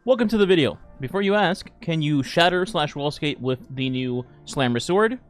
Welcome to the video. Before you ask, can you shatter / wall skate with the new Slammer sword?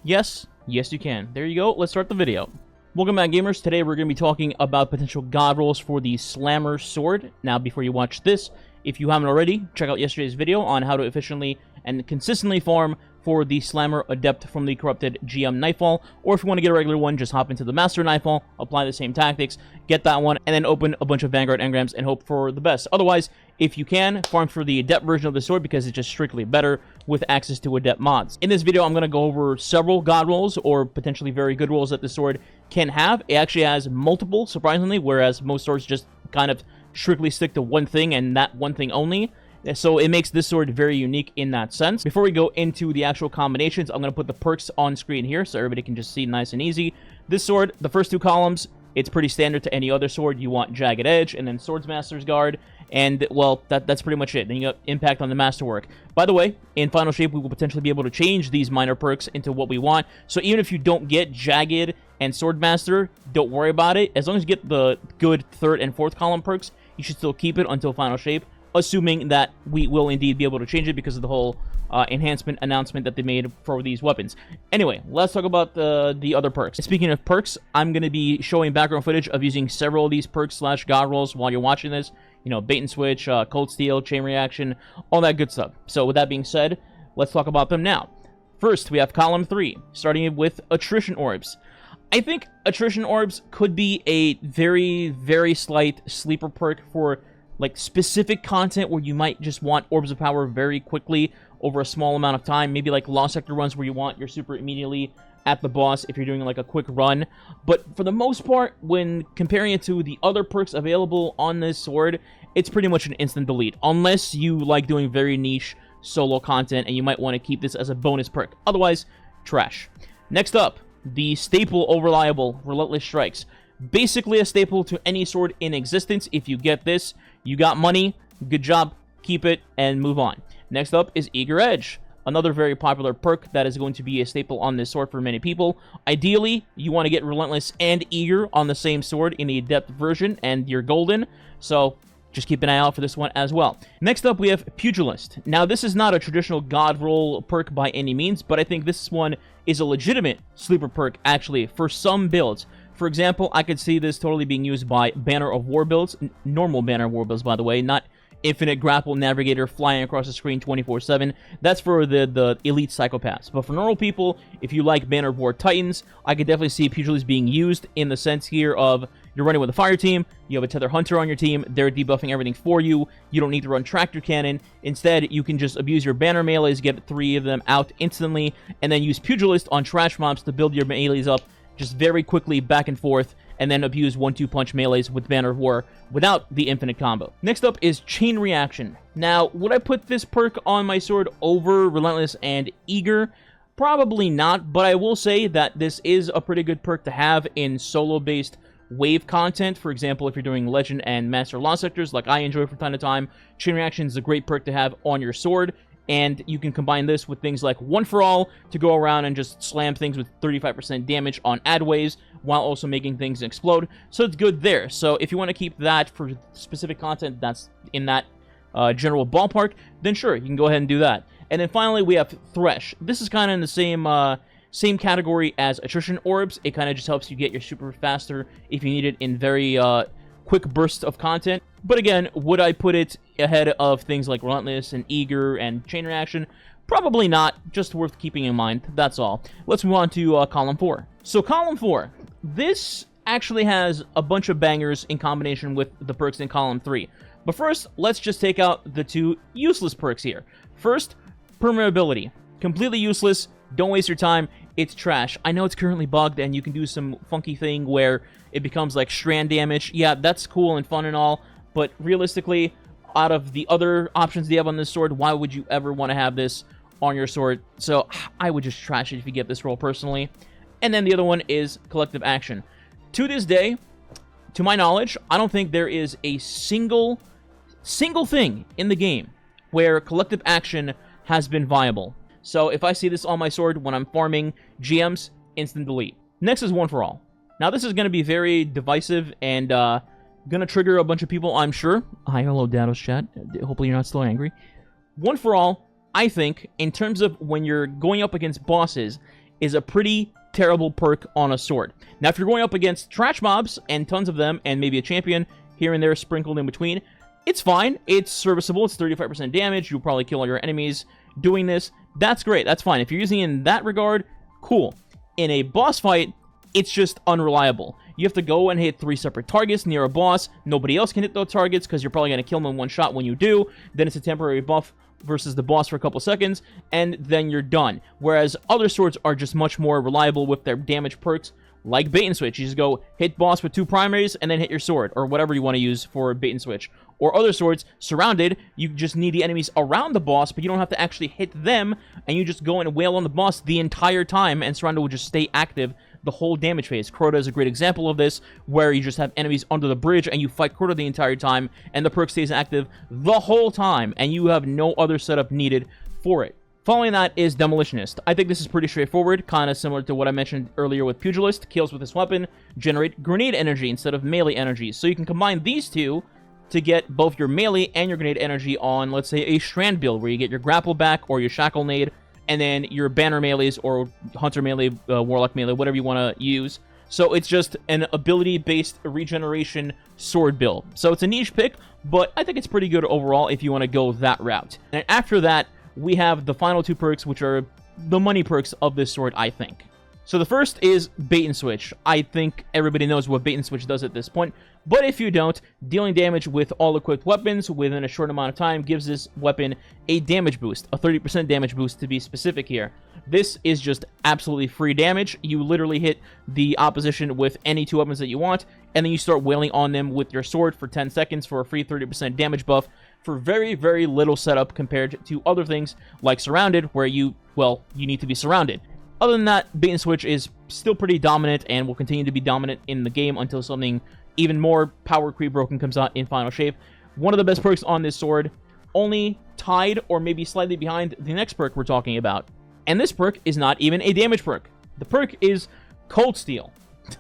Yes, you can. There you go, let's start the video. Welcome back, gamers. Today we're going to be talking about potential god rolls for the Slammer sword. Now, before you watch this, if you haven't already, check out yesterday's video on how to efficiently and consistently farm for the Slammer Adept from the corrupted GM Nightfall, or if you want to get a regular one, just hop into the Master Nightfall, apply the same tactics, get that one, and then open a bunch of Vanguard engrams and hope for the best. Otherwise, if you can, farm for the Adept version of the sword because it's just strictly better with access to Adept mods. In this video, I'm going to go over several god rolls, or potentially very good rolls that the sword can have. It actually has multiple, surprisingly, whereas most swords just kind of strictly stick to one thing and that one thing only. So it makes this sword very unique in that sense. Before we go into the actual combinations, I'm going to put the perks on screen here so everybody can just see nice and easy. This sword, the first two columns, it's pretty standard to any other sword. You want Jagged Edge and then Swordsmaster's Guard. And, well, that's pretty much it. Then you got Impact on the Masterwork. By the way, in Final Shape, we will potentially be able to change these minor perks into what we want. So even if you don't get Jagged and Swordmaster, don't worry about it. As long as you get the good third and fourth column perks, you should still keep it until Final Shape, assuming that we will indeed be able to change it because of the whole enhancement announcement that they made for these weapons. Anyway, let's talk about the other perks. Speaking of perks, I'm going to be showing background footage of using several of these perks / god rolls while you're watching this. You know, Bait and Switch, Cold Steel, Chain Reaction, all that good stuff. So with that being said, let's talk about them now. First, we have column 3, starting with Attrition Orbs. I think Attrition Orbs could be a very, very slight sleeper perk for like specific content where you might just want Orbs of Power very quickly over a small amount of time. Maybe like Lost Sector runs where you want your super immediately at the boss if you're doing like a quick run. But for the most part, when comparing it to the other perks available on this sword, it's pretty much an instant delete. Unless you like doing very niche solo content and you might want to keep this as a bonus perk. Otherwise, trash. Next up, the staple reliable Relentless Strikes. Basically a staple to any sword in existence. If you get this, you got money, good job, keep it, and move on. Next up is Eager Edge, another very popular perk that is going to be a staple on this sword for many people. Ideally, you want to get Relentless and Eager on the same sword in the Adept version, and you're golden, so just keep an eye out for this one as well. Next up, we have Pugilist. Now, this is not a traditional god roll perk by any means, but I think this one is a legitimate sleeper perk, actually, for some builds. For example, I could see this totally being used by Banner of War builds, normal Banner of War builds, by the way, not Infinite Grapple Navigator flying across the screen 24/7. That's for the elite psychopaths. But for normal people, if you like Banner of War Titans, I could definitely see Pugilist being used in the sense here of you're running with a fire team, you have a Tether Hunter on your team, they're debuffing everything for you, you don't need to run Tractor Cannon. Instead, you can just abuse your Banner melees, get 3 of them out instantly, and then use Pugilist on trash mobs to build your melees up just very quickly back and forth, and then abuse 1-2 punch melees with Banner of War without the infinite combo. Next up is Chain Reaction. Now, would I put this perk on my sword over Relentless and Eager? Probably not, but I will say that this is a pretty good perk to have in solo-based wave content. For example, if you're doing Legend and Master Lost Sectors, like I enjoy from time to time, Chain Reaction is a great perk to have on your sword. And you can combine this with things like One for All to go around and just slam things with 35% damage on ad waves while also making things explode. So it's good there. So if you want to keep that for specific content that's in that general ballpark, then sure, you can go ahead and do that. And then finally, we have Thresh. This is kind of in the same category as Attrition Orbs. It kind of just helps you get your super faster if you need it in very quick bursts of content. But again, would I put it ahead of things like Relentless and Eager and Chain Reaction? Probably not, just worth keeping in mind, that's all. Let's move on to column 4. So column 4, this actually has a bunch of bangers in combination with the perks in column 3. But first, let's just take out the 2 useless perks here. First, Permeability. Completely useless, don't waste your time, it's trash. I know it's currently bugged and you can do some funky thing where it becomes like strand damage. Yeah, that's cool and fun and all, but realistically, out of the other options they have on this sword, why would you ever want to have this on your sword? So I would just trash it if you get this roll personally. And then the other one is Collective Action. To this day, to my knowledge, I don't think there is a single thing in the game where Collective Action has been viable. So if I see this on my sword when I'm farming GMs, instant delete. Next is One for All. Now this is going to be very divisive and Gonna trigger a bunch of people, I'm sure. Hi, hello, Dados chat. Hopefully you're not still angry. One for All, I think, in terms of when you're going up against bosses, is a pretty terrible perk on a sword. Now, if you're going up against trash mobs, and tons of them, and maybe a champion here and there sprinkled in between, it's fine. It's serviceable. It's 35% damage. You'll probably kill all your enemies doing this. That's great. That's fine. If you're using it in that regard, cool. In a boss fight, it's just unreliable. You have to go and hit 3 separate targets near a boss. Nobody else can hit those targets because you're probably going to kill them in one shot when you do. Then it's a temporary buff versus the boss for a couple seconds, and then you're done. Whereas other swords are just much more reliable with their damage perks, like bait and switch. You just go hit boss with 2 primaries and then hit your sword, or whatever you want to use for bait and switch. Or other swords, surrounded, you just need the enemies around the boss, but you don't have to actually hit them, and you just go and wail on the boss the entire time, and surrounded will just stay active the whole damage phase. Crota is a great example of this, where you just have enemies under the bridge, and you fight Crota the entire time, and the perk stays active the whole time, and you have no other setup needed for it. Following that is Demolitionist. I think this is pretty straightforward, kind of similar to what I mentioned earlier with Pugilist. Kills with this weapon generate grenade energy instead of melee energy. So you can combine these two to get both your melee and your grenade energy on, let's say, a Strand build, where you get your grapple back or your shackle nade, and then your banner melees or hunter melee, warlock melee, whatever you want to use. So it's just an ability-based regeneration sword build. So it's a niche pick, but I think it's pretty good overall if you want to go that route. And after that, we have the final 2 perks, which are the money perks of this sword, I think. So the first is Bait and Switch. I think everybody knows what Bait and Switch does at this point, but if you don't, dealing damage with all equipped weapons within a short amount of time gives this weapon a damage boost, a 30% damage boost to be specific here. This is just absolutely free damage. You literally hit the opposition with any 2 weapons that you want, and then you start wailing on them with your sword for 10 seconds for a free 30% damage buff for very, very little setup compared to other things like Surrounded, where you need to be surrounded. Other than that, Bait and Switch is still pretty dominant and will continue to be dominant in the game until something even more power creep broken comes out in Final Shape. One of the best perks on this sword, only tied or maybe slightly behind the next perk we're talking about. And this perk is not even a damage perk. The perk is Cold Steel.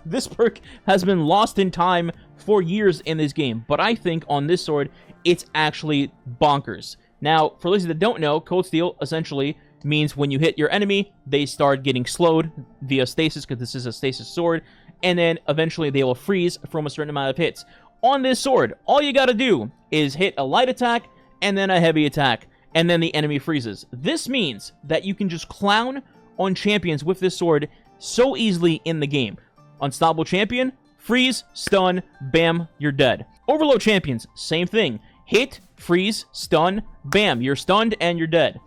This perk has been lost in time for years in this game, but I think on this sword, it's actually bonkers. Now, for those that don't know, Cold Steel essentially means when you hit your enemy, they start getting slowed via stasis, because this is a stasis sword, and then eventually they will freeze from a certain amount of hits. On this sword, all you gotta do is hit a light attack, and then a heavy attack, and then the enemy freezes. This means that you can just clown on champions with this sword so easily in the game. Unstoppable champion, freeze, stun, bam, you're dead. Overload champions, same thing. Hit, freeze, stun, bam, you're stunned and you're dead.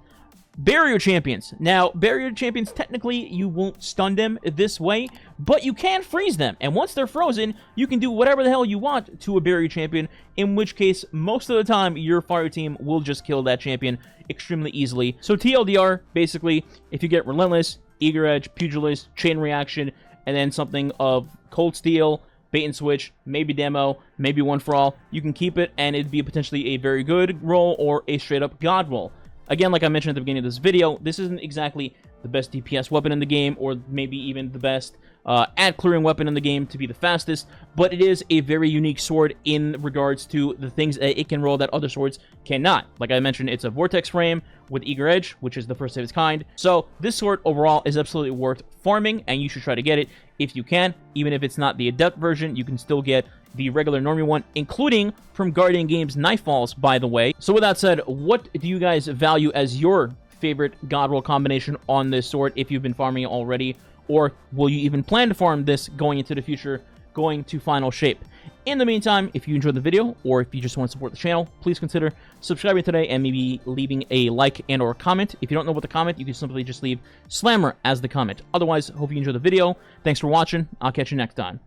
Barrier champions. Now, barrier champions, technically, you won't stun them this way, but you can freeze them. And once they're frozen, you can do whatever the hell you want to a barrier champion, in which case, most of the time, your fire team will just kill that champion extremely easily. So TLDR, basically, if you get Relentless, Eager Edge, Pugilist, Chain Reaction, and then something of Cold Steel, Bait and Switch, maybe Demo, maybe One for All, you can keep it, and it'd be potentially a very good roll or a straight-up God roll. Again, like I mentioned at the beginning of this video, this isn't exactly the best DPS weapon in the game, or maybe even the best ad-clearing weapon in the game to be the fastest, but it is a very unique sword in regards to the things that it can roll that other swords cannot. Like I mentioned, it's a Vortex frame with Eager Edge, which is the first of its kind. So this sword overall is absolutely worth farming, and you should try to get it if you can. Even if it's not the Adept version, you can still get the regular normie one, including from Guardian Games Nightfalls, by the way. So with that said, what do you guys value as your favorite God roll combination on this sword if you've been farming it already? Or will you even plan to farm this going into the future, going to Final Shape? In the meantime, if you enjoyed the video, or if you just want to support the channel, please consider subscribing today and maybe leaving a like and or comment. If you don't know what to comment, you can simply just leave Slammer as the comment. Otherwise, hope you enjoyed the video. Thanks for watching. I'll catch you next time.